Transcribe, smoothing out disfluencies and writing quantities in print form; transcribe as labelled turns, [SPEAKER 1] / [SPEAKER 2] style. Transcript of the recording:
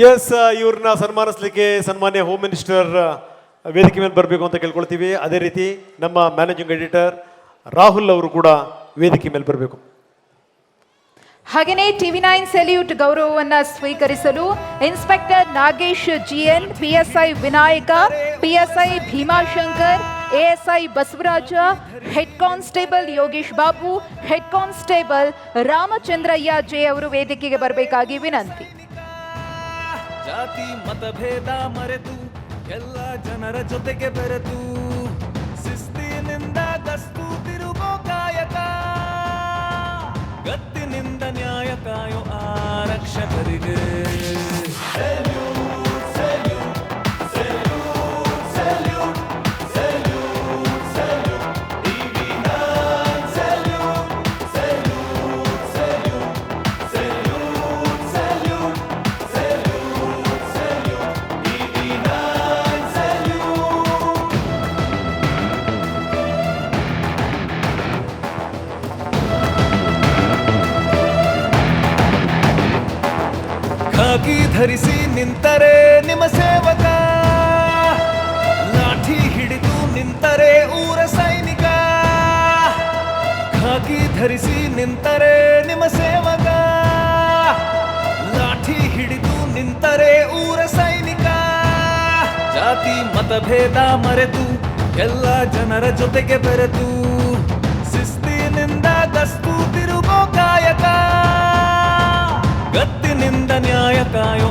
[SPEAKER 1] S, ಇವ್ರನ್ನ ಸನ್ಮಾನಿಸಲಿಕ್ಕೆ ಸನ್ಮಾನ್ಯ home minister ವೇದಿಕೆ ಮೇಲೆ ಬರಬೇಕು ಅಂತ ಕೇಳ್ಕೊಳ್ತೀವಿ. ಅದೇ ರೀತಿ ನಮ್ಮ ಮ್ಯಾನೇಜಿಂಗ್ ಎಡಿಟರ್ ರಾಹುಲ್ ಅವರು ಕೂಡ ವೇದಿಕೆ ಮೇಲೆ ಬರಬೇಕು.
[SPEAKER 2] ಹಾಗೆಯೇ ಟಿವಿ9 ಸೆಲ್ಯೂಟ್ ಗೌರವವನ್ನು ಸ್ವೀಕರಿಸಲು inspector Nagesh GN, PSI Vinayaka, PSI Bheemashankar, ASI Basavaraja, head constable Yogesh Babu, head constable Ramachandraiah J ಅವರು ವೇದಿಕೆಗೆ ಬರಬೇಕಾಗಿ ವಿನಂತಿ.
[SPEAKER 3] ಜಾತಿ ಮತಭೇದ ಮರೆತು ಎಲ್ಲ ಜನರ ಜೊತೆಗೆ ಬೆರೆತು ಶಿಸ್ತಿನಿಂದ ಗಸ್ತು ತಿರುಗೋ ಕಾಯಕ, ಗತ್ತಿನಿಂದ ನ್ಯಾಯ ಕಾಯೋ ಆರಕ್ಷಕರಿಗೆ ಖಾಕಿ ಧರಿಸಿ ನಿಂತರೆ ನಿಮ್ಮ ಸೇವಕ, ಲಾಠಿ ಹಿಡಿದು ನಿಂತರೆ ಊರ ಸೈನಿಕ. ಖಾಕಿ ಧರಿಸಿ ನಿಂತರೆ ನಿಮ್ಮ ಸೇವಕ, ಲಾಠಿ ಹಿಡಿದು ನಿಂತರೆ ಊರ ಸೈನಿಕ. ಜಾತಿ ಮತಭೇದ ಮರೆತು ಎಲ್ಲ ಜನರ ಜೊತೆಗೆ ಬೆರೆತು ಶಿಸ್ತಿನಿಂದ ಗಸ್ತು ತಿರುಗೋ ಕಾಯಕ, ಗತ್ತಿನಿಂದ ನ್ಯಾಯ ಕಾಯೋ